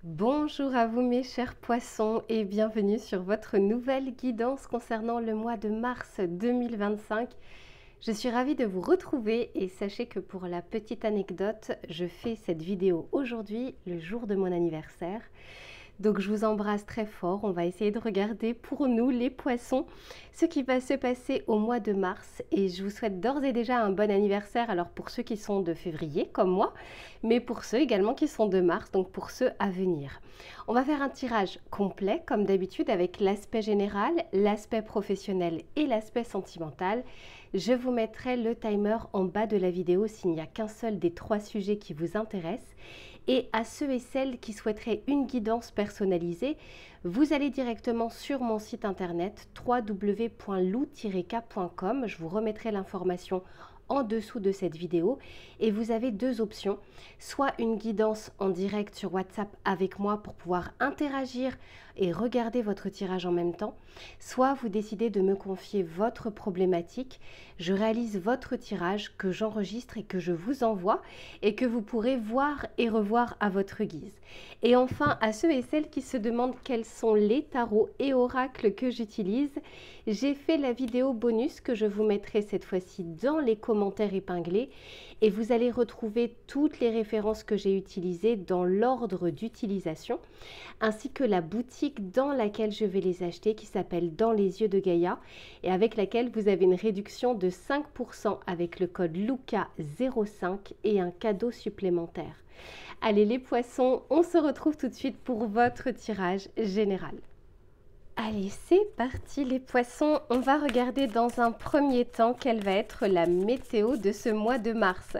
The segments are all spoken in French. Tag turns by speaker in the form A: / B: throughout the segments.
A: Bonjour à vous mes chers poissons et bienvenue sur votre nouvelle guidance concernant le mois de mars 2025. Je suis ravie de vous retrouver et sachez que pour la petite anecdote, je fais cette vidéo aujourd'hui, le jour de mon anniversaire. Donc je vous embrasse très fort, on va essayer de regarder pour nous les poissons ce qui va se passer au mois de mars et je vous souhaite d'ores et déjà un bon anniversaire, alors pour ceux qui sont de février comme moi, mais pour ceux également qui sont de mars, donc pour ceux à venir. On va faire un tirage complet comme d'habitude avec l'aspect général, l'aspect professionnel et l'aspect sentimental. Je vous mettrai le timer en bas de la vidéo s'il n'y a qu'un seul des 3 sujets qui vous intéressent. Et à ceux et celles qui souhaiteraient une guidance personnalisée, vous allez directement sur mon site internet www.lou-k.com. Je vous remettrai l'information en dessous de cette vidéo et vous avez 2 options, soit une guidance en direct sur WhatsApp avec moi pour pouvoir interagir et regarder votre tirage en même temps, soit vous décidez de me confier votre problématique, je réalise votre tirage que j'enregistre et que je vous envoie et que vous pourrez voir et revoir à votre guise. Et enfin, à ceux et celles qui se demandent quels sont les tarots et oracles que j'utilise, j'ai fait la vidéo bonus que je vous mettrai cette fois-ci dans les commentaires épinglés et vous allez retrouver toutes les références que j'ai utilisées dans l'ordre d'utilisation ainsi que la boutique dans laquelle je vais les acheter qui s'appelle Dans les yeux de Gaïa et avec laquelle vous avez une réduction de 5% avec le code LUCA05 et un cadeau supplémentaire. Allez les poissons, on se retrouve tout de suite pour votre tirage général. Allez, c'est parti les poissons, on va regarder dans un premier temps quelle va être la météo de ce mois de mars.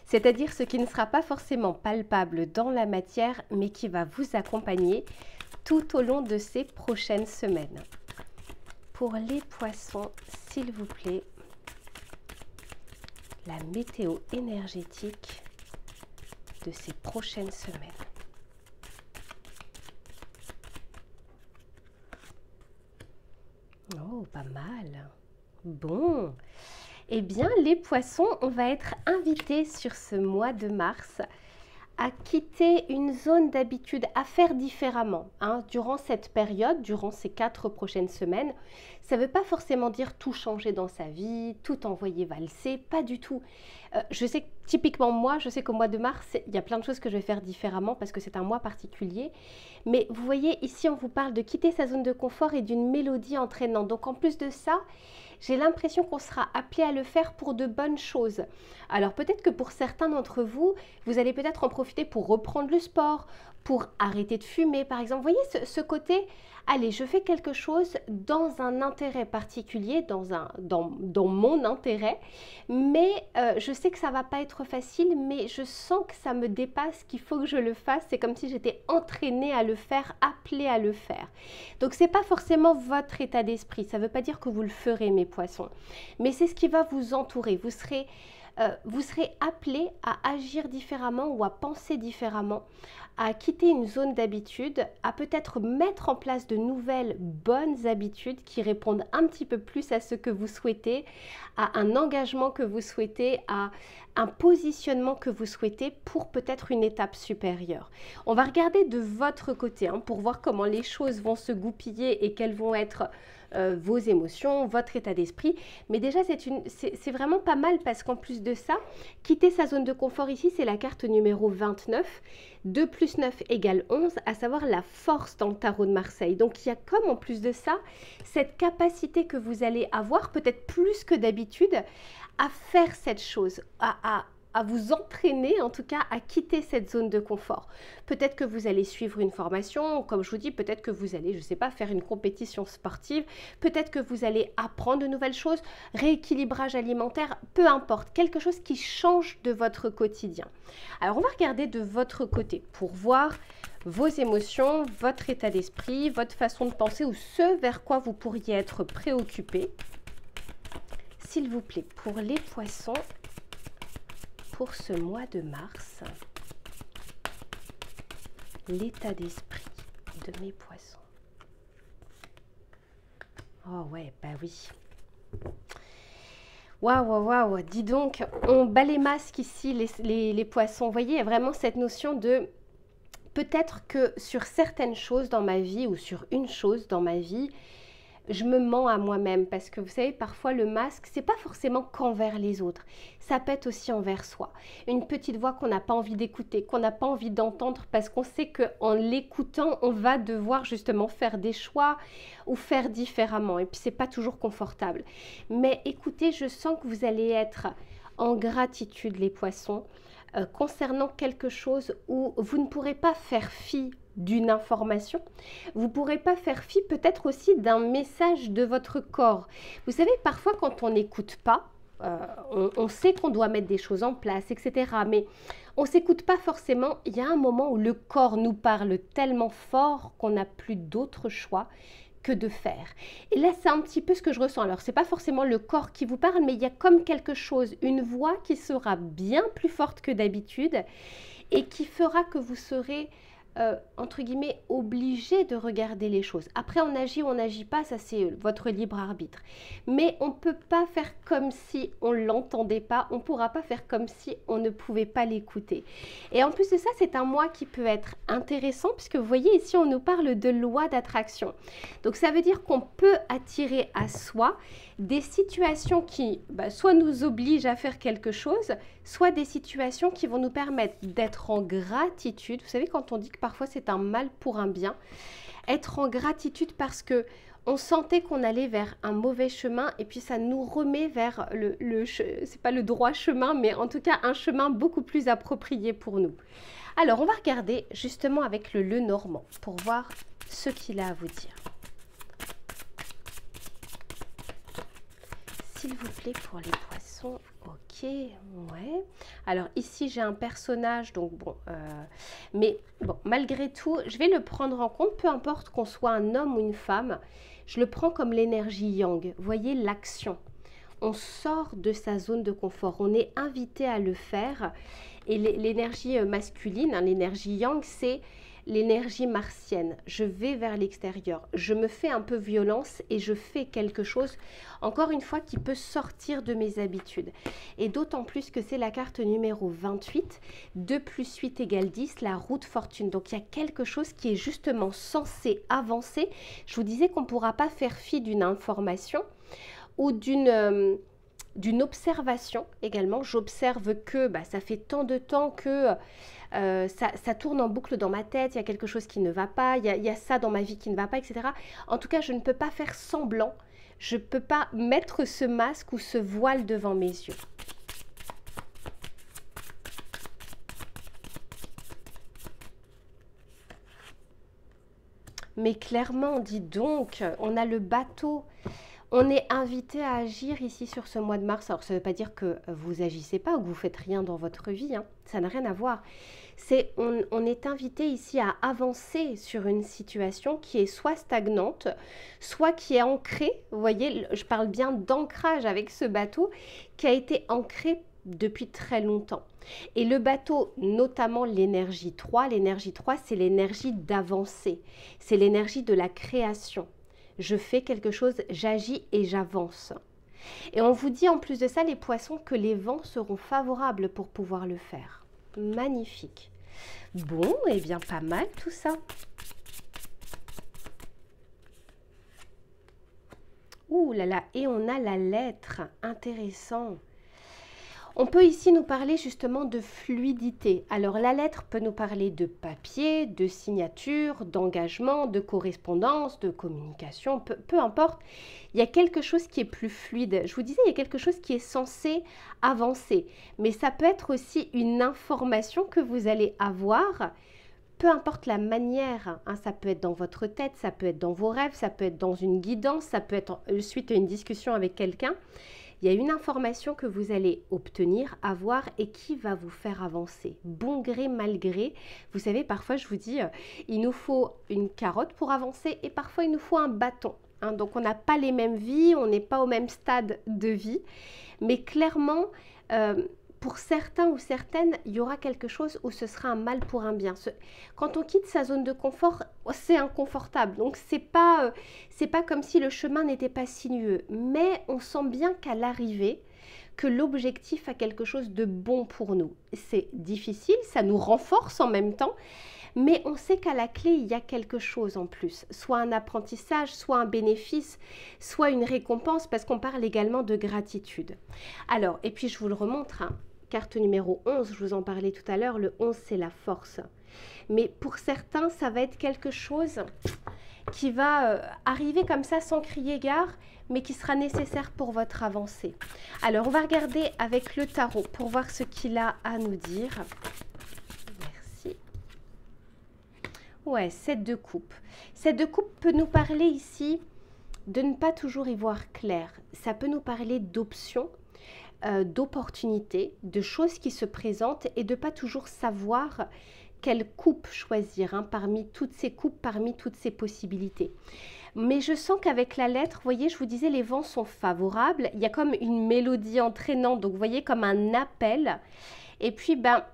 A: C'est-à-dire ce qui ne sera pas forcément palpable dans la matière, mais qui va vous accompagner tout au long de ces prochaines semaines. Pour les poissons, s'il vous plaît, la météo énergétique de ces prochaines semaines. Oh, pas mal. Bon. Eh bien, les poissons, on va être invités sur ce mois de mars à quitter une zone d'habitude, à faire différemment durant cette période, durant ces 4 prochaines semaines. Ça ne veut pas forcément dire tout changer dans sa vie, tout envoyer valser, pas du tout. Je sais que typiquement moi, je sais qu'au mois de mars, il y a plein de choses que je vais faire différemment parce que c'est un mois particulier. Mais vous voyez, ici, on vous parle de quitter sa zone de confort et d'une mélodie entraînante. Donc en plus de ça, j'ai l'impression qu'on sera appelé à le faire pour de bonnes choses. Alors peut-être que pour certains d'entre vous, vous allez peut-être en profiter pour reprendre le sport, pour arrêter de fumer par exemple. Vous voyez ce côté, allez, je fais quelque chose dans un intérêt particulier, dans mon intérêt, mais je sais que ça va pas être facile, mais je sens que ça me dépasse, qu'il faut que je le fasse. C'est comme si j'étais entraînée à le faire, appelée à le faire. Donc c'est pas forcément votre état d'esprit, ça veut pas dire que vous le ferez mes poissons, mais c'est ce qui va vous entourer. Vous serez appelé à agir différemment ou à penser différemment, à quitter une zone d'habitude, à peut-être mettre en place de nouvelles bonnes habitudes qui répondent un petit peu plus à ce que vous souhaitez, à un engagement que vous souhaitez, à un positionnement que vous souhaitez pour peut-être une étape supérieure. On va regarder de votre côté pour voir comment les choses vont se goupiller et quelles vont être vos émotions, votre état d'esprit. Mais déjà, c'est vraiment pas mal parce qu'en plus de ça, quitter sa zone de confort ici, c'est la carte numéro 29. 2 plus 9 égale 11, à savoir la force dans le tarot de Marseille. Donc, il y a comme en plus de ça, cette capacité que vous allez avoir, peut-être plus que d'habitude, à faire cette chose, à vous entraîner, en tout cas à quitter cette zone de confort. Peut-être que vous allez suivre une formation, comme je vous dis, peut-être que vous allez, je ne sais pas, faire une compétition sportive, peut-être que vous allez apprendre de nouvelles choses, rééquilibrage alimentaire, peu importe, quelque chose qui change de votre quotidien. Alors on va regarder de votre côté pour voir vos émotions, votre état d'esprit, votre façon de penser ou ce vers quoi vous pourriez être préoccupé. S'il vous plaît, pour les poissons, pour ce mois de mars, l'état d'esprit de mes poissons. Oh ouais, bah oui. Waouh, waouh, waouh, dis donc, on bat les masques ici, les poissons. Vous voyez, il y a vraiment cette notion de peut-être que sur certaines choses dans ma vie ou sur une chose dans ma vie, je me mens à moi-même parce que vous savez, parfois le masque, c'est pas forcément qu'envers les autres, ça peut être aussi envers soi. Une petite voix qu'on n'a pas envie d'écouter, qu'on n'a pas envie d'entendre parce qu'on sait qu'en l'écoutant, on va devoir justement faire des choix ou faire différemment. Et puis c'est pas toujours confortable. Mais écoutez, je sens que vous allez être en gratitude les poissons concernant quelque chose où vous ne pourrez pas faire fi d'une information, vous ne pourrez pas faire fi peut-être aussi d'un message de votre corps. Vous savez, parfois quand on n'écoute pas, on sait qu'on doit mettre des choses en place, etc. Mais on ne s'écoute pas forcément. Il y a un moment où le corps nous parle tellement fort qu'on n'a plus d'autre choix que de faire. Et là, c'est un petit peu ce que je ressens. Alors, ce n'est pas forcément le corps qui vous parle, mais il y a comme quelque chose, une voix qui sera bien plus forte que d'habitude et qui fera que vous serez entre guillemets, obligé de regarder les choses. Après, on agit ou on n'agit pas, ça c'est votre libre arbitre. Mais on ne peut pas faire comme si on ne l'entendait pas, on ne pourra pas faire comme si on ne pouvait pas l'écouter. Et en plus de ça, c'est un mois qui peut être intéressant, puisque vous voyez ici, on nous parle de loi d'attraction. Donc ça veut dire qu'on peut attirer à soi des situations qui soit nous obligent à faire quelque chose, soit des situations qui vont nous permettre d'être en gratitude. Vous savez, quand on dit que parfois c'est un mal pour un bien, être en gratitude parce que on sentait qu'on allait vers un mauvais chemin et puis ça nous remet vers c'est pas le droit chemin, mais en tout cas un chemin beaucoup plus approprié pour nous. Alors, on va regarder justement avec le Lenormand pour voir ce qu'il a à vous dire. S'il vous plaît, pour les poissons, ok, ouais. Alors ici, j'ai un personnage, donc bon, mais bon, malgré tout, je vais le prendre en compte, peu importe qu'on soit un homme ou une femme, je le prends comme l'énergie yang. Vous voyez, l'action. On sort de sa zone de confort, on est invité à le faire. Et l'énergie masculine, hein, l'énergie yang, c'est l'énergie martienne. Je vais vers l'extérieur, je me fais un peu violence et je fais quelque chose, encore une fois, qui peut sortir de mes habitudes. Et d'autant plus que c'est la carte numéro 28, 2 plus 8 égale 10, la roue de fortune. Donc il y a quelque chose qui est justement censé avancer. Je vous disais qu'on ne pourra pas faire fi d'une information ou d'une observation également. J'observe que ça fait tant de temps que ça tourne en boucle dans ma tête, il y a quelque chose qui ne va pas, il y a ça dans ma vie qui ne va pas, etc. En tout cas, je ne peux pas faire semblant, je ne peux pas mettre ce masque ou ce voile devant mes yeux. Mais clairement, dis donc, on a le bateau. On est invité à agir ici sur ce mois de mars. Alors, ça ne veut pas dire que vous agissez pas ou que vous faites rien dans votre vie, hein. Ça n'a rien à voir. On est invité ici à avancer sur une situation qui est soit stagnante, soit qui est ancrée. Vous voyez, je parle bien d'ancrage avec ce bateau qui a été ancré depuis très longtemps. Et le bateau, notamment l'énergie 3, c'est l'énergie d'avancer. C'est l'énergie de la création. Je fais quelque chose, j'agis et j'avance. Et on vous dit en plus de ça, les poissons, que les vents seront favorables pour pouvoir le faire. Magnifique. Bon, et bien pas mal tout ça. Ouh là là, et on a la lettre, intéressant. On peut ici nous parler justement de fluidité. Alors la lettre peut nous parler de papier, de signature, d'engagement, de correspondance, de communication, peu importe. Il y a quelque chose qui est plus fluide. Je vous disais, il y a quelque chose qui est censé avancer. Mais ça peut être aussi une information que vous allez avoir, peu importe la manière, hein. Ça peut être dans votre tête, ça peut être dans vos rêves, ça peut être dans une guidance, ça peut être suite à une discussion avec quelqu'un. Il y a une information que vous allez obtenir, avoir et qui va vous faire avancer. Bon gré, mal gré. Vous savez, parfois je vous dis, il nous faut une carotte pour avancer et parfois il nous faut un bâton, hein. Donc on n'a pas les mêmes vies, on n'est pas au même stade de vie. Mais clairement, pour certains ou certaines, il y aura quelque chose où ce sera un mal pour un bien. Quand on quitte sa zone de confort, c'est inconfortable. Donc, c'est pas comme si le chemin n'était pas sinueux. Mais on sent bien qu'à l'arrivée, que l'objectif a quelque chose de bon pour nous. C'est difficile, ça nous renforce en même temps. mais on sait qu'à la clé, il y a quelque chose en plus, soit un apprentissage, soit un bénéfice, soit une récompense, parce qu'on parle également de gratitude. Alors, et puis je vous le remontre, hein, carte numéro 11, je vous en parlais tout à l'heure, le 11 c'est la force. Mais pour certains, ça va être quelque chose qui va arriver comme ça sans crier gare, mais qui sera nécessaire pour votre avancée. Alors, on va regarder avec le tarot pour voir ce qu'il a à nous dire. Merci. Ouais, 7 de coupe. 7 de coupe peut nous parler ici de ne pas toujours y voir clair. Ça peut nous parler d'options, d'opportunités, de choses qui se présentent et de ne pas toujours savoir quelle coupe choisir hein, parmi toutes ces coupes, parmi toutes ces possibilités. Mais je sens qu'avec la lettre, vous voyez, je vous disais, les vents sont favorables. Il y a comme une mélodie entraînante, donc vous voyez, comme un appel. Et puis, ben,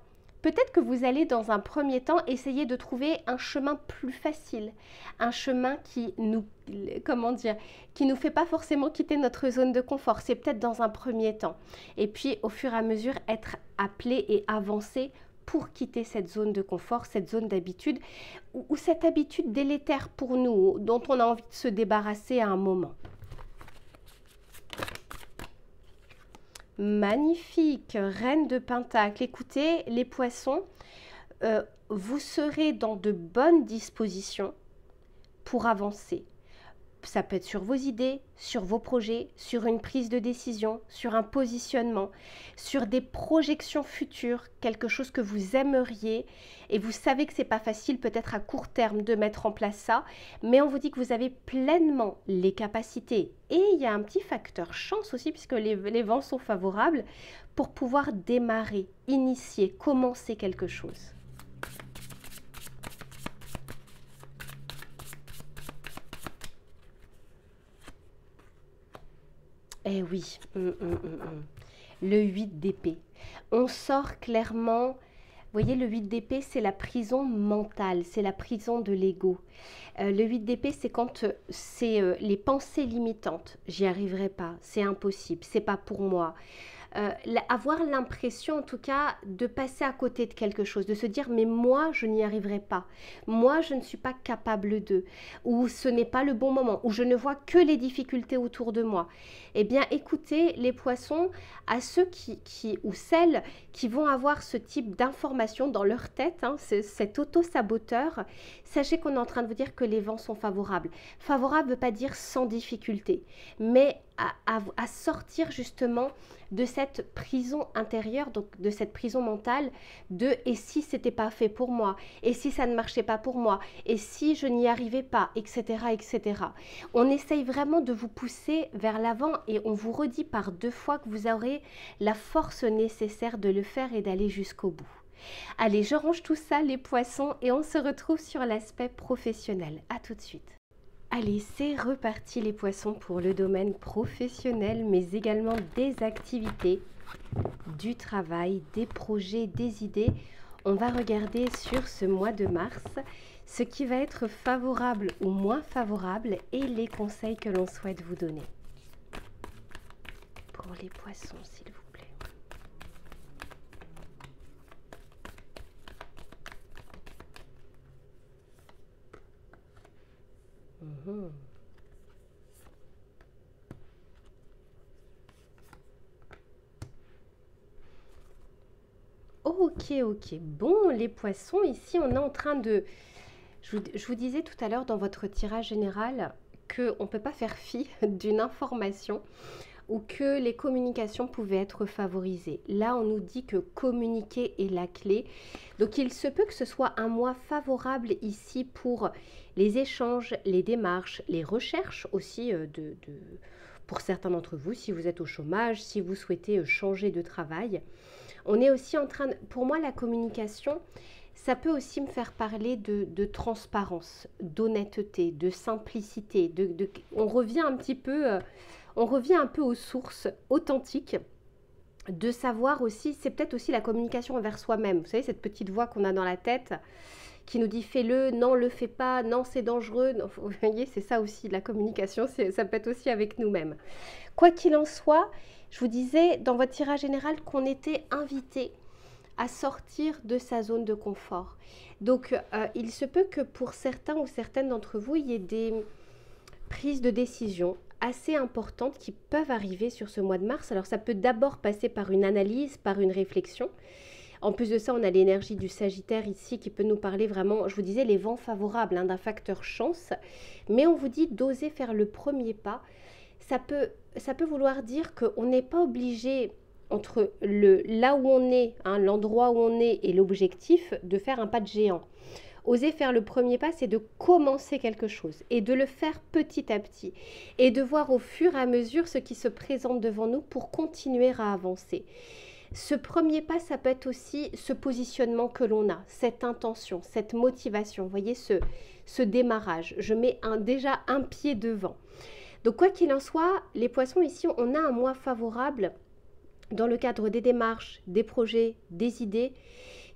A: peut-être que vous allez, dans un premier temps, essayer de trouver un chemin plus facile. Un chemin qui nous, comment dire, qui nous fait pas forcément quitter notre zone de confort. C'est peut-être dans un premier temps. Et puis, au fur et à mesure, être appelé et avancer pour quitter cette zone de confort, cette zone d'habitude, ou cette habitude délétère pour nous, dont on a envie de se débarrasser à un moment. Magnifique, reine de Pentacle. Écoutez, les poissons, vous serez dans de bonnes dispositions pour avancer. Ça peut être sur vos idées, sur vos projets, sur une prise de décision, sur un positionnement, sur des projections futures, quelque chose que vous aimeriez et vous savez que ce n'est pas facile peut-être à court terme de mettre en place ça, mais on vous dit que vous avez pleinement les capacités et il y a un petit facteur chance aussi puisque les vents sont favorables pour pouvoir démarrer, initier, commencer quelque chose. Eh oui, le 8 d'épée. On sort clairement, vous voyez, le 8 d'épée, c'est la prison mentale, c'est la prison de l'ego. Le 8 d'épée, c'est quand c'est les pensées limitantes. J'y arriverai pas, c'est impossible, c'est pas pour moi. Avoir l'impression en tout cas de passer à côté de quelque chose, de se dire mais moi je n'y arriverai pas, moi je ne suis pas capable de, ou ce n'est pas le bon moment, ou je ne vois que les difficultés autour de moi. Eh bien écoutez les poissons, à ceux ou celles qui vont avoir ce type d'information dans leur tête, hein, cet auto-saboteur, sachez qu'on est en train de vous dire que les vents sont favorables. Favorable ne veut pas dire sans difficulté, mais à sortir justement de cette prison intérieure, donc de cette prison mentale de « et si c'était pas fait pour moi, et si ça ne marchait pas pour moi, et si je n'y arrivais pas, etc. etc. » On essaye vraiment de vous pousser vers l'avant et on vous redit par 2 fois que vous aurez la force nécessaire de le faire et d'aller jusqu'au bout. Allez, je range tout ça les poissons et on se retrouve sur l'aspect professionnel. À tout de suite. Allez, c'est reparti les poissons pour le domaine professionnel, mais également des activités, du travail, des projets, des idées. On va regarder sur ce mois de mars ce qui va être favorable ou moins favorable et les conseils que l'on souhaite vous donner. Pour les poissons, s'il vous plaît. Ok. Bon, les poissons, ici, on est en train de... Je vous disais tout à l'heure dans votre tirage général qu'on ne peut pas faire fi d'une information ou que les communications pouvaient être favorisées. Là, on nous dit que communiquer est la clé. Donc, il se peut que ce soit un mois favorable ici pour les échanges, les démarches, les recherches aussi pour certains d'entre vous, si vous êtes au chômage, si vous souhaitez changer de travail. On est aussi en train de... Pour moi, la communication, ça peut aussi me faire parler de transparence, d'honnêteté, de simplicité. On revient un petit peu... on revient un peu aux sources authentiques, de savoir aussi, c'est peut-être aussi la communication envers soi-même. Vous savez, cette petite voix qu'on a dans la tête qui nous dit fais-le, non, le fais pas, non, c'est dangereux. Non, vous voyez, c'est ça aussi, la communication, ça peut être aussi avec nous-mêmes. Quoi qu'il en soit, je vous disais dans votre tirage général qu'on était invité à sortir de sa zone de confort. Donc, il se peut que pour certains ou certaines d'entre vous, il y ait des prises de décision assez importantes qui peuvent arriver sur ce mois de mars. Alors, ça peut d'abord passer par une analyse, par une réflexion. En plus de ça, on a l'énergie du Sagittaire ici qui peut nous parler vraiment, je vous disais, les vents favorables, d'un facteur chance. Mais on vous dit d'oser faire le premier pas. Ça peut vouloir dire qu'on n'est pas obligé, entre là où on est, l'endroit où on est et l'objectif, de faire un pas de géant. Oser faire le premier pas, c'est de commencer quelque chose et de le faire petit à petit et de voir au fur et à mesure ce qui se présente devant nous pour continuer à avancer. Ce premier pas, ça peut être aussi ce positionnement que l'on a, cette intention, cette motivation. Vous voyez ce démarrage. Je mets déjà un pied devant. Donc quoi qu'il en soit, les poissons ici, on a un mois favorable dans le cadre des démarches, des projets, des idées.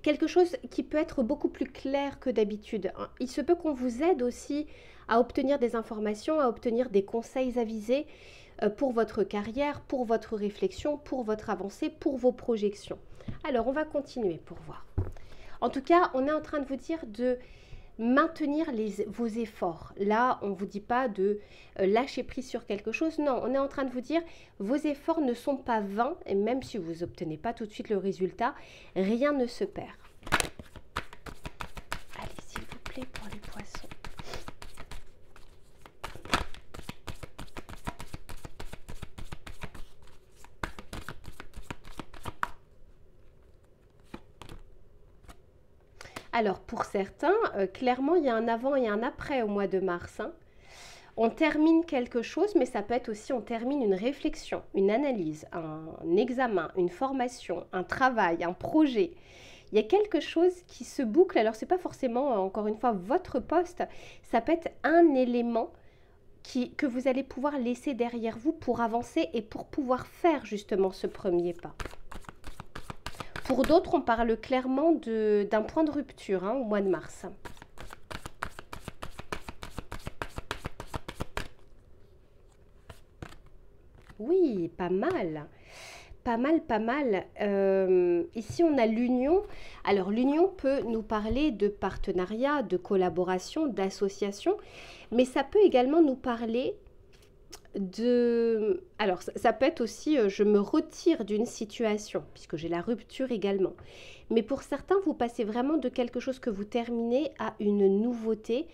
A: Quelque chose qui peut être beaucoup plus clair que d'habitude. Il se peut qu'on vous aide aussi à obtenir des informations, à obtenir des conseils avisés pour votre carrière, pour votre réflexion, pour votre avancée, pour vos projections. Alors, on va continuer pour voir. En tout cas, on est en train de vous dire de maintenir vos efforts. Là, on ne vous dit pas de lâcher prise sur quelque chose. Non, on est en train de vous dire vos efforts ne sont pas vains et même si vous n'obtenez pas tout de suite le résultat, rien ne se perd. Allez, s'il vous plaît, pour les poissons. Alors, pour certains, clairement, il y a un avant et un après au mois de mars. On termine quelque chose, mais ça peut être aussi, on termine une réflexion, une analyse, un examen, une formation, un travail, un projet. Il y a quelque chose qui se boucle. Alors, ce n'est pas forcément, encore une fois, votre poste. Ça peut être un élément que vous allez pouvoir laisser derrière vous pour avancer et pour pouvoir faire justement ce premier pas. Pour d'autres, on parle clairement d'un point de rupture au mois de mars. Oui, pas mal. Pas mal, pas mal. Ici, on a l'union. Alors, l'union peut nous parler de partenariat, de collaboration, d'association, mais ça peut également nous parler alors ça peut être aussi je me retire d'une situation puisque j'ai la rupture également, mais pour certains vous passez vraiment de quelque chose que vous terminez à une nouveauté,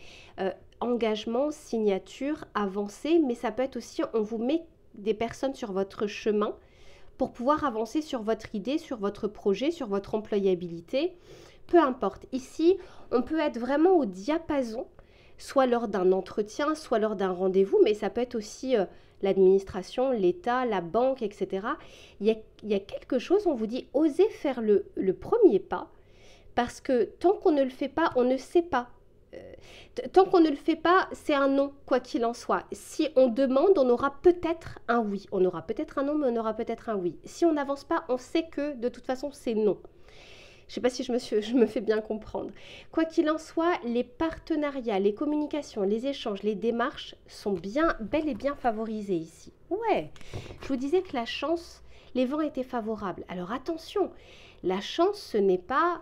A: engagement, signature, avancée, mais ça peut être aussi on vous met des personnes sur votre chemin pour pouvoir avancer sur votre idée, sur votre projet, sur votre employabilité, peu importe. Ici on peut être vraiment au diapason, soit lors d'un entretien, soit lors d'un rendez-vous, mais ça peut être aussi l'administration, l'État, la banque, etc. Il y a quelque chose, on vous dit, osez faire le premier pas, parce que tant qu'on ne le fait pas, on ne sait pas. Tant qu'on ne le fait pas, c'est un non, quoi qu'il en soit. Si on demande, on aura peut-être un oui. On aura peut-être un non, mais on aura peut-être un oui. Si on n'avance pas, on sait que de toute façon, c'est non. Je ne sais pas si je me fais bien comprendre. Quoi qu'il en soit, les partenariats, les communications, les échanges, les démarches sont bel et bien favorisés ici. Ouais, je vous disais que la chance, les vents étaient favorables. Alors attention, la chance, ce n'est pas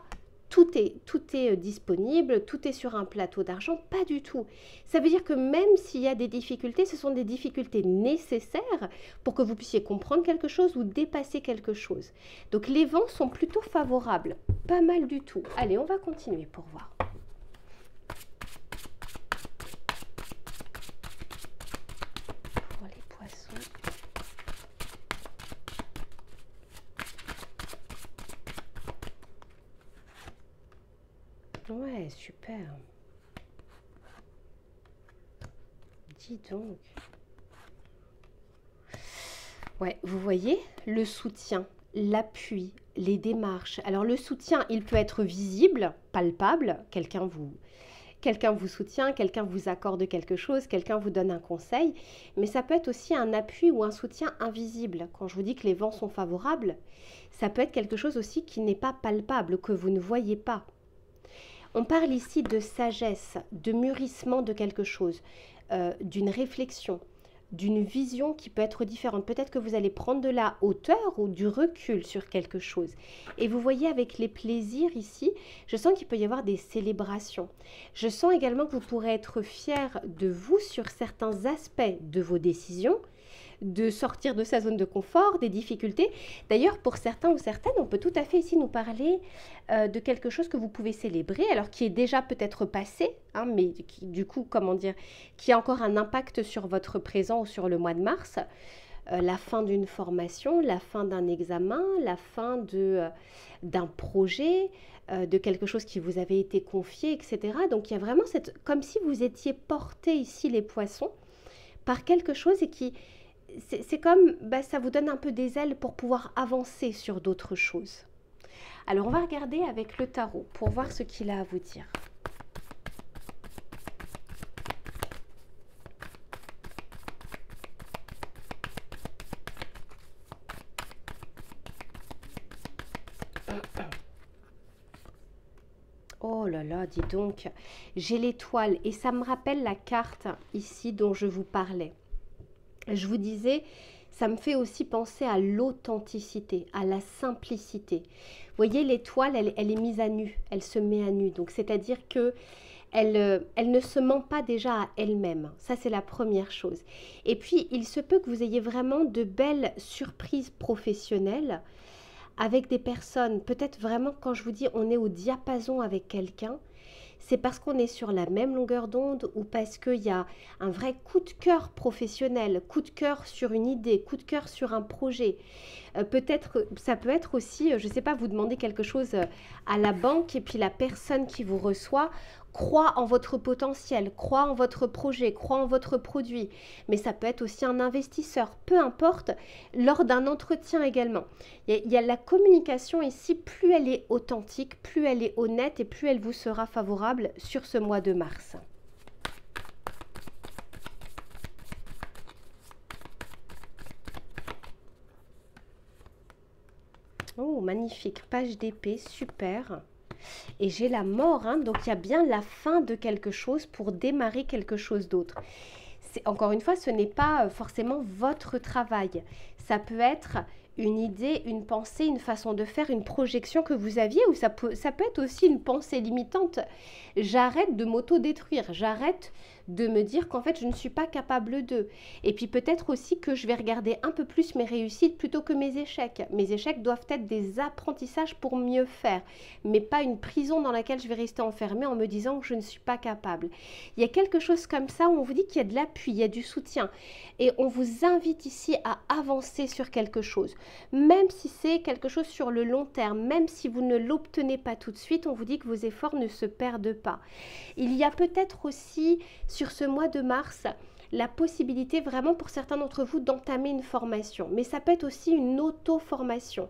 A: tout est disponible, tout est sur un plateau d'argent, pas du tout. Ça veut dire que même s'il y a des difficultés, ce sont des difficultés nécessaires pour que vous puissiez comprendre quelque chose ou dépasser quelque chose. Donc les vents sont plutôt favorables, pas mal du tout. Allez, on va continuer pour voir. Pour les poissons. Ouais, super. Dis donc. Ouais, vous voyez, le soutien, l'appui, les démarches. Alors le soutien, il peut être visible, palpable. Quelqu'un vous soutient, quelqu'un vous accorde quelque chose, quelqu'un vous donne un conseil. Mais ça peut être aussi un appui ou un soutien invisible. Quand je vous dis que les vents sont favorables, ça peut être quelque chose aussi qui n'est pas palpable, que vous ne voyez pas. On parle ici de sagesse, de mûrissement de quelque chose, d'une réflexion, d'une vision qui peut être différente. Peut-être que vous allez prendre de la hauteur ou du recul sur quelque chose. Et vous voyez avec les plaisirs ici, je sens qu'il peut y avoir des célébrations. Je sens également que vous pourrez être fier de vous sur certains aspects de vos décisions, de sortir de sa zone de confort, des difficultés. D'ailleurs, pour certains ou certaines, on peut tout à fait ici nous parler de quelque chose que vous pouvez célébrer, alors qui est déjà peut-être passé, hein, mais qui, du coup, comment dire, qui a encore un impact sur votre présent ou sur le mois de mars. La fin d'une formation, la fin d'un examen, la fin d'un projet, de quelque chose qui vous avait été confié, etc. Donc il y a vraiment comme si vous étiez porté ici les poissons par quelque chose et qui c'est comme, ça vous donne un peu des ailes pour pouvoir avancer sur d'autres choses. Alors, on va regarder avec le tarot pour voir ce qu'il a à vous dire. Oh là là, dis donc, j'ai l'étoile et ça me rappelle la carte ici dont je vous parlais. Je vous disais, ça me fait aussi penser à l'authenticité, à la simplicité. Vous voyez, l'étoile, elle est mise à nu, elle se met à nu. Donc, c'est-à-dire que elle ne se ment pas déjà à elle-même. Ça, c'est la première chose. Et puis, il se peut que vous ayez vraiment de belles surprises professionnelles avec des personnes. Peut-être vraiment, quand je vous dis on est au diapason avec quelqu'un, c'est parce qu'on est sur la même longueur d'onde ou parce qu'il y a un vrai coup de cœur professionnel, coup de cœur sur une idée, coup de cœur sur un projet. Peut-être, ça peut être aussi, je ne sais pas, vous demandez quelque chose à la banque et puis la personne qui vous reçoit croit en votre potentiel, croit en votre projet, croit en votre produit. Mais ça peut être aussi un investisseur, peu importe, lors d'un entretien également. Il y a la communication ici, plus elle est authentique, plus elle est honnête et plus elle vous sera favorable sur ce mois de mars. Oh, magnifique, page d'épée, super. Et j'ai la mort, hein, donc il y a bien la fin de quelque chose pour démarrer quelque chose d'autre. Encore une fois, ce n'est pas forcément votre travail. Ça peut être une idée, une pensée, une façon de faire, une projection que vous aviez, ou ça peut être aussi une pensée limitante. J'arrête de m'auto-détruire, j'arrête de me dire qu'en fait je ne suis pas capable de. Et puis peut-être aussi que je vais regarder un peu plus mes réussites plutôt que mes échecs. Mes échecs doivent être des apprentissages pour mieux faire, mais pas une prison dans laquelle je vais rester enfermée en me disant que je ne suis pas capable. Il y a quelque chose comme ça où on vous dit qu'il y a de l'appui, il y a du soutien. Et on vous invite ici à avancer sur quelque chose. Même si c'est quelque chose sur le long terme, même si vous ne l'obtenez pas tout de suite, on vous dit que vos efforts ne se perdent pas. Il y a peut-être aussi sur ce mois de mars la possibilité vraiment pour certains d'entre vous d'entamer une formation, mais ça peut être aussi une auto-formation.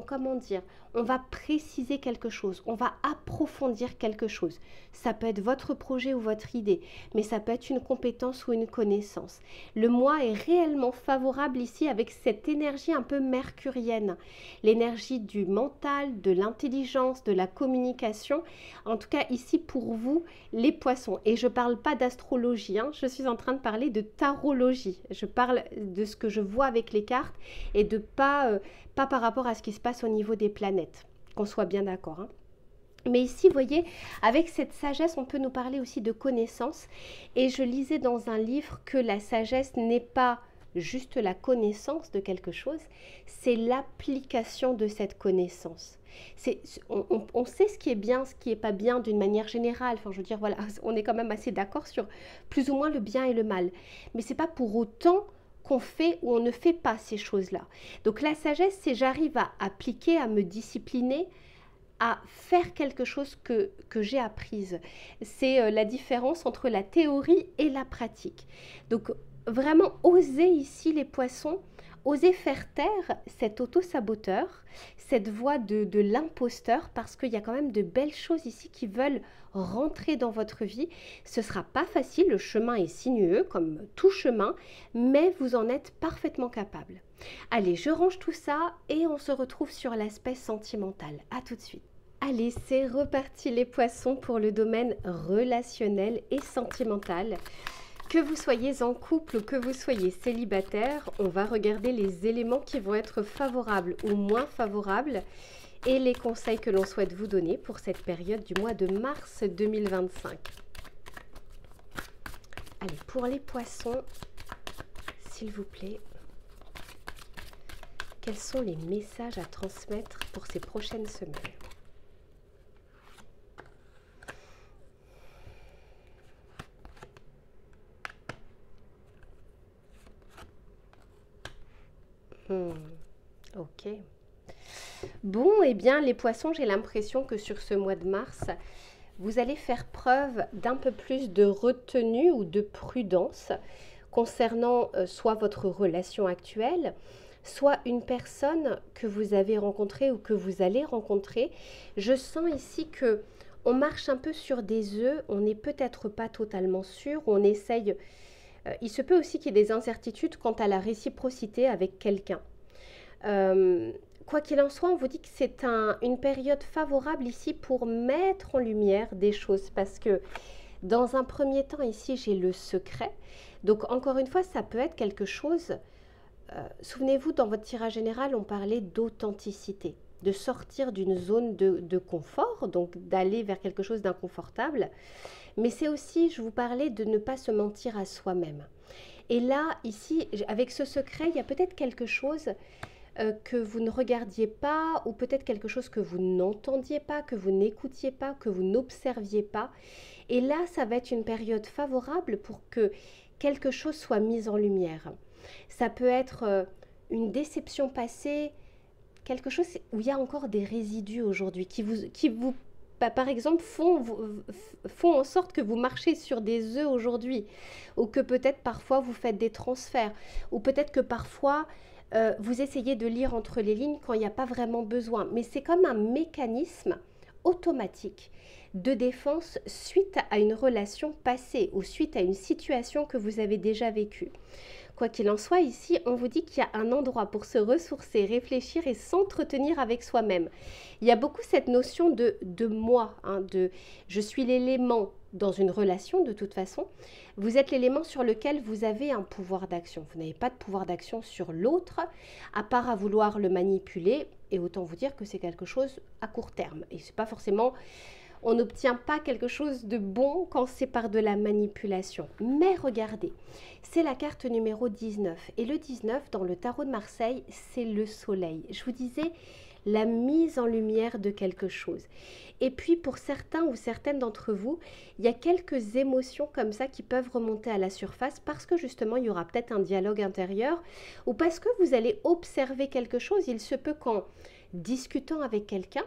A: Comment dire, on va préciser quelque chose, on va approfondir quelque chose. Ça peut être votre projet ou votre idée, mais ça peut être une compétence ou une connaissance. Le mois est réellement favorable ici avec cette énergie un peu mercurienne, l'énergie du mental, de l'intelligence, de la communication. En tout cas ici pour vous, les poissons. Et je ne parle pas d'astrologie, hein, je suis en train de parler de tarologie. Je parle de ce que je vois avec les cartes et de pas par rapport à ce qui se passe au niveau des planètes, qu'on soit bien d'accord, hein. Mais ici, vous voyez, avec cette sagesse, on peut nous parler aussi de connaissance. Et je lisais dans un livre que la sagesse n'est pas juste la connaissance de quelque chose, c'est l'application de cette connaissance. On sait ce qui est bien, ce qui n'est pas bien d'une manière générale. Enfin, je veux dire, voilà, on est quand même assez d'accord sur plus ou moins le bien et le mal. Mais ce n'est pas pour autant qu'on fait ou on ne fait pas ces choses-là. Donc la sagesse, c'est j'arrive à appliquer, à me discipliner, à faire quelque chose que j'ai apprise. C'est la différence entre la théorie et la pratique. Donc vraiment oser ici les poissons, oser faire taire cet auto-saboteur, cette voix de l'imposteur, parce qu'il y a quand même de belles choses ici qui veulent rentrer dans votre vie. Ce ne sera pas facile, le chemin est sinueux comme tout chemin, mais vous en êtes parfaitement capable. Allez, je range tout ça et on se retrouve sur l'aspect sentimental. À tout de suite. Allez, c'est reparti les poissons pour le domaine relationnel et sentimental. Que vous soyez en couple ou que vous soyez célibataire, on va regarder les éléments qui vont être favorables ou moins favorables et les conseils que l'on souhaite vous donner pour cette période du mois de mars 2025. Allez, pour les poissons, s'il vous plaît, quels sont les messages à transmettre pour ces prochaines semaines ? Ok. Bon, eh bien, les poissons, j'ai l'impression que sur ce mois de mars, vous allez faire preuve d'un peu plus de retenue ou de prudence concernant soit votre relation actuelle, soit une personne que vous avez rencontrée ou que vous allez rencontrer. Je sens ici que on marche un peu sur des œufs, on n'est peut-être pas totalement sûr, on essaye. Il se peut aussi qu'il y ait des incertitudes quant à la réciprocité avec quelqu'un. Quoi qu'il en soit, on vous dit que c'est une période favorable ici pour mettre en lumière des choses parce que dans un premier temps ici j'ai le secret. Donc encore une fois, ça peut être quelque chose, souvenez-vous dans votre tirage général on parlait d'authenticité, de sortir d'une zone de confort, donc d'aller vers quelque chose d'inconfortable. Mais c'est aussi, je vous parlais de ne pas se mentir à soi-même. Et là, ici, avec ce secret, il y a peut-être quelque chose que vous ne regardiez pas ou peut-être quelque chose que vous n'entendiez pas, que vous n'écoutiez pas, que vous n'observiez pas. Et là, ça va être une période favorable pour que quelque chose soit mis en lumière. Ça peut être une déception passée, quelque chose où il y a encore des résidus aujourd'hui qui vous par exemple, font en sorte que vous marchez sur des œufs aujourd'hui, ou que peut-être parfois vous faites des transferts, ou peut-être que parfois vous essayez de lire entre les lignes quand il n'y a pas vraiment besoin. Mais c'est comme un mécanisme automatique de défense suite à une relation passée ou suite à une situation que vous avez déjà vécue. Quoi qu'il en soit, ici, on vous dit qu'il y a un endroit pour se ressourcer, réfléchir et s'entretenir avec soi-même. Il y a beaucoup cette notion de moi, de je suis l'élément dans une relation de toute façon. Vous êtes l'élément sur lequel vous avez un pouvoir d'action. Vous n'avez pas de pouvoir d'action sur l'autre, à part à vouloir le manipuler. Et autant vous dire que c'est quelque chose à court terme. Et c'est pas forcément... On n'obtient pas quelque chose de bon quand c'est par de la manipulation. Mais regardez, c'est la carte numéro 19. Et le 19, dans le tarot de Marseille, c'est le soleil. Je vous disais, la mise en lumière de quelque chose. Et puis, pour certains ou certaines d'entre vous, il y a quelques émotions comme ça qui peuvent remonter à la surface parce que justement, il y aura peut-être un dialogue intérieur ou parce que vous allez observer quelque chose. Il se peut qu'en discutant avec quelqu'un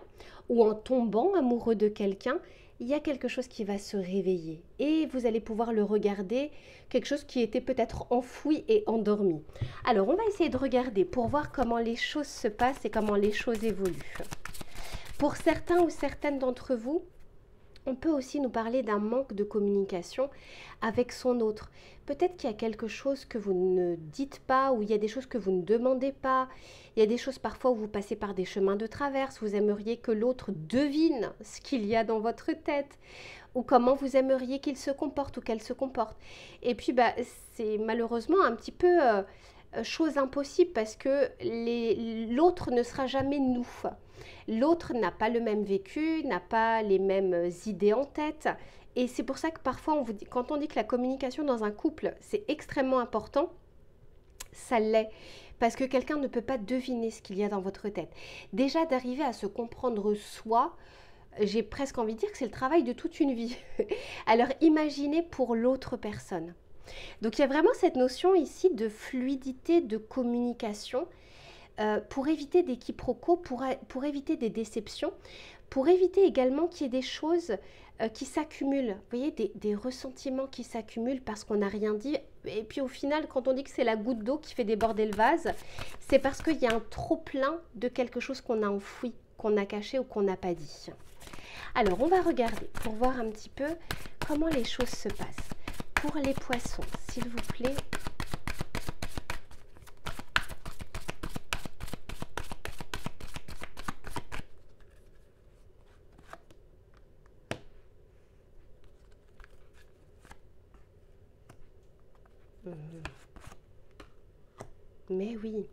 A: ou en tombant amoureux de quelqu'un, il y a quelque chose qui va se réveiller et vous allez pouvoir le regarder, quelque chose qui était peut-être enfoui et endormi. Alors, on va essayer de regarder pour voir comment les choses se passent et comment les choses évoluent. Pour certains ou certaines d'entre vous, on peut aussi nous parler d'un manque de communication avec son autre. Peut-être qu'il y a quelque chose que vous ne dites pas, ou il y a des choses que vous ne demandez pas. Il y a des choses parfois où vous passez par des chemins de traverse. Vous aimeriez que l'autre devine ce qu'il y a dans votre tête, ou comment vous aimeriez qu'il se comporte ou qu'elle se comporte. Et puis, c'est malheureusement un petit peu chose impossible parce que l'autre ne sera jamais nous. L'autre n'a pas le même vécu, n'a pas les mêmes idées en tête. Et c'est pour ça que parfois, quand on dit que la communication dans un couple, c'est extrêmement important, ça l'est. Parce que quelqu'un ne peut pas deviner ce qu'il y a dans votre tête. Déjà, d'arriver à se comprendre soi, j'ai presque envie de dire que c'est le travail de toute une vie. Alors, imaginez pour l'autre personne. Donc, il y a vraiment cette notion ici de fluidité, de communication, pour éviter des quiproquos, pour éviter des déceptions, pour éviter également qu'il y ait des choses qui s'accumulent. Vous voyez, des ressentiments qui s'accumulent parce qu'on n'a rien dit. Et puis au final, quand on dit que c'est la goutte d'eau qui fait déborder le vase, c'est parce qu'il y a un trop-plein de quelque chose qu'on a enfoui, qu'on a caché ou qu'on n'a pas dit. Alors, on va regarder pour voir un petit peu comment les choses se passent. Pour les poissons, s'il vous plaît. Mais oui.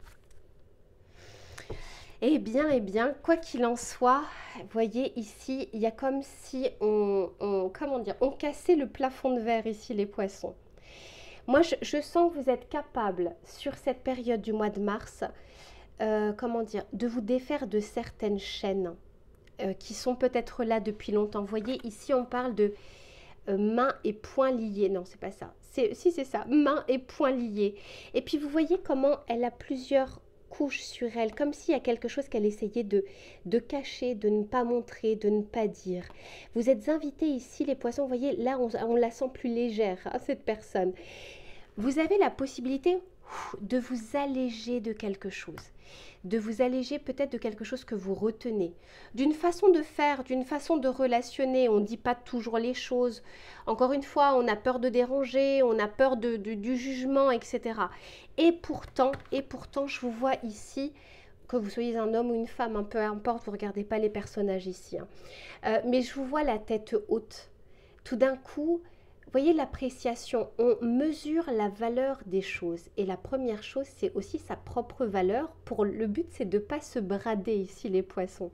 A: Eh bien, quoi qu'il en soit, vous voyez ici, il y a comme si comment dire, on cassait le plafond de verre ici, les poissons. Moi, je sens que vous êtes capable, sur cette période du mois de mars, comment dire, de vous défaire de certaines chaînes qui sont peut-être là depuis longtemps. Vous voyez, ici, on parle de mains et poings liés. Non, c'est pas ça. Si, c'est ça. Mains et poings liés. Et puis, vous voyez comment elle a plusieurs couches sur elle, comme s'il y a quelque chose qu'elle essayait de cacher, de ne pas montrer, de ne pas dire. Vous êtes invités ici, les poissons. Vous voyez, là, on la sent plus légère, hein, cette personne. Vous avez la possibilité de vous alléger de quelque chose, de vous alléger peut-être de quelque chose que vous retenez, d'une façon de faire, d'une façon de relationner. On ne dit pas toujours les choses. Encore une fois, on a peur de déranger, on a peur du jugement, etc. Et pourtant, je vous vois ici, que vous soyez un homme ou une femme, hein, peu importe, vous ne regardez pas les personnages ici, hein. Mais je vous vois la tête haute. Tout d'un coup, voyez l'appréciation, on mesure la valeur des choses. Et la première chose, c'est aussi sa propre valeur. Le but, c'est de ne pas se brader ici, les poissons.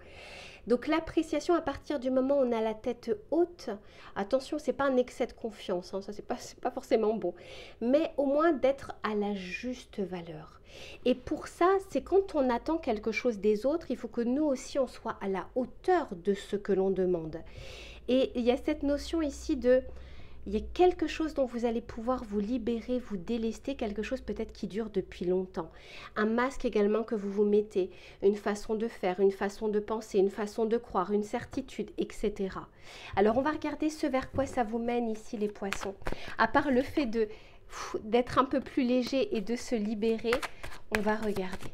A: Donc l'appréciation, à partir du moment où on a la tête haute, attention, c'est pas un excès de confiance, hein, ça c'est pas forcément bon, mais au moins d'être à la juste valeur. Et pour ça, c'est quand on attend quelque chose des autres, il faut que nous aussi, on soit à la hauteur de ce que l'on demande. Et il y a cette notion ici de... Il y a quelque chose dont vous allez pouvoir vous libérer, vous délester, quelque chose peut-être qui dure depuis longtemps. Un masque également que vous vous mettez, une façon de faire, une façon de penser, une façon de croire, une certitude, etc. Alors on va regarder ce vers quoi ça vous mène ici, les poissons. À part le fait d'être un peu plus léger et de se libérer, on va regarder.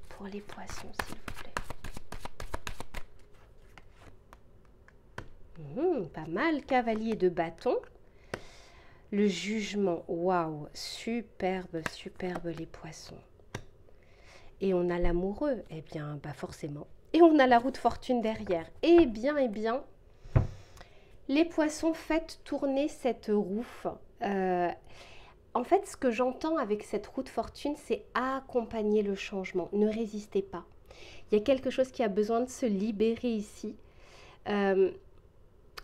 A: Pour les poissons, s'il vous plaît. Pas mal, cavalier de bâton. Le jugement, waouh, superbe, superbe les poissons. Et on a l'amoureux, eh bien, pas forcément. Et on a la roue de fortune derrière. Eh bien, les poissons, faites tourner cette roue. En fait, ce que j'entends avec cette roue de fortune, c'est accompagner le changement. Ne résistez pas. Il y a quelque chose qui a besoin de se libérer ici.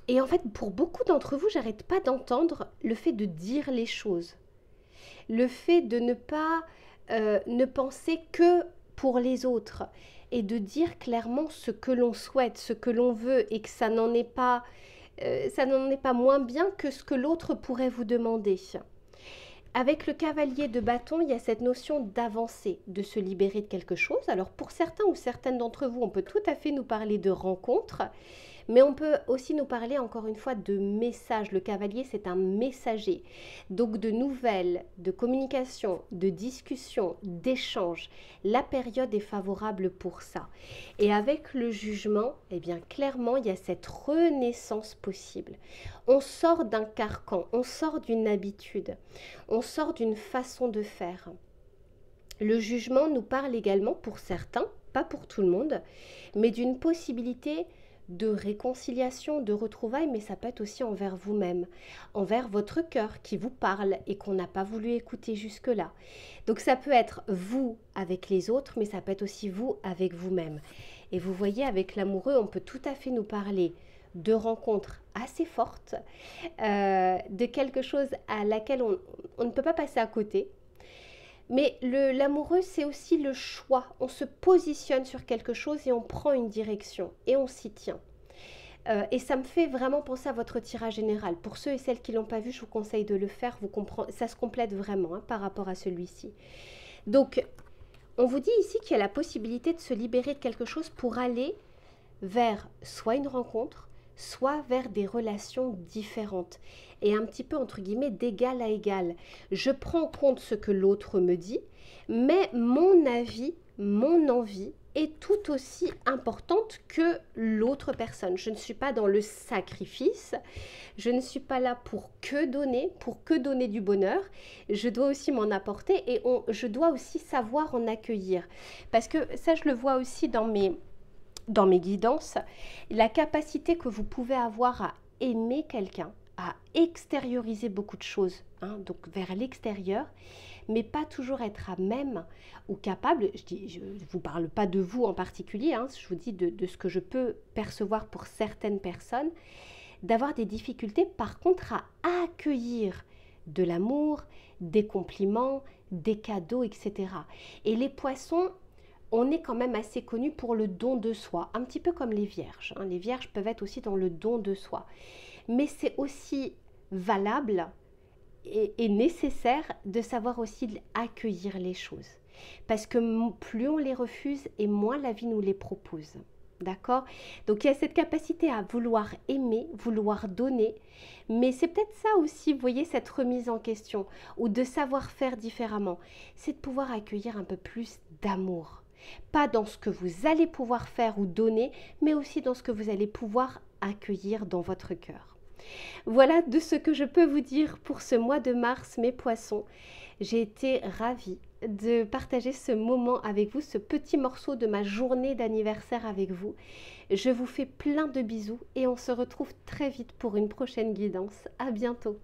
A: Et en fait, pour beaucoup d'entre vous, j'arrête pas d'entendre le fait de dire les choses. Le fait de ne pas ne penser que pour les autres et de dire clairement ce que l'on souhaite, ce que l'on veut et que ça n'en est pas moins bien que ce que l'autre pourrait vous demander. Avec le cavalier de bâton, il y a cette notion d'avancer, de se libérer de quelque chose. Alors pour certains ou certaines d'entre vous, on peut tout à fait nous parler de rencontres. Mais on peut aussi nous parler encore une fois de messages. Le cavalier, c'est un messager. Donc de nouvelles, de communication, de discussion, d'échange. La période est favorable pour ça. Et avec le jugement, eh bien clairement, il y a cette renaissance possible. On sort d'un carcan, on sort d'une habitude, on sort d'une façon de faire. Le jugement nous parle également pour certains, pas pour tout le monde, mais d'une possibilité de réconciliation, de retrouvailles, mais ça peut être aussi envers vous-même, envers votre cœur qui vous parle et qu'on n'a pas voulu écouter jusque-là. Donc ça peut être vous avec les autres, mais ça peut être aussi vous avec vous-même. Et vous voyez, avec l'amoureux, on peut tout à fait nous parler de rencontres assez fortes, de quelque chose à laquelle on ne peut pas passer à côté. Mais l'amoureux, c'est aussi le choix. On se positionne sur quelque chose et on prend une direction et on s'y tient. Et ça me fait vraiment penser à votre tirage général. Pour ceux et celles qui ne l'ont pas vu, je vous conseille de le faire. Ça se complète vraiment hein, par rapport à celui-ci. Donc, on vous dit ici qu'il y a la possibilité de se libérer de quelque chose pour aller vers soit une rencontre, soit vers des relations différentes et un petit peu entre guillemets d'égal à égal. Je prends en compte ce que l'autre me dit, mais mon avis, mon envie est tout aussi importante que l'autre personne. Je ne suis pas dans le sacrifice, je ne suis pas là pour que donner du bonheur. Je dois aussi m'en apporter et je dois aussi savoir en accueillir. Parce que ça, je le vois aussi dans mes guidances, la capacité que vous pouvez avoir à aimer quelqu'un, à extérioriser beaucoup de choses, hein, donc vers l'extérieur, mais pas toujours être à même ou capable, je ne vous parle pas de vous en particulier, hein, je vous dis de ce que je peux percevoir pour certaines personnes, d'avoir des difficultés par contre à accueillir de l'amour, des compliments, des cadeaux, etc. Et les poissons, on est quand même assez connus pour le don de soi, un petit peu comme les vierges, hein. Les vierges peuvent être aussi dans le don de soi. Mais c'est aussi valable et nécessaire de savoir aussi accueillir les choses. Parce que plus on les refuse et moins la vie nous les propose. D'accord? Donc il y a cette capacité à vouloir aimer, vouloir donner, mais c'est peut-être ça aussi, vous voyez, cette remise en question, ou de savoir faire différemment, c'est de pouvoir accueillir un peu plus d'amour. Pas dans ce que vous allez pouvoir faire ou donner, mais aussi dans ce que vous allez pouvoir accueillir dans votre cœur. Voilà de ce que je peux vous dire pour ce mois de mars, mes poissons. J'ai été ravie de partager ce moment avec vous, ce petit morceau de ma journée d'anniversaire avec vous. Je vous fais plein de bisous et on se retrouve très vite pour une prochaine guidance. À bientôt.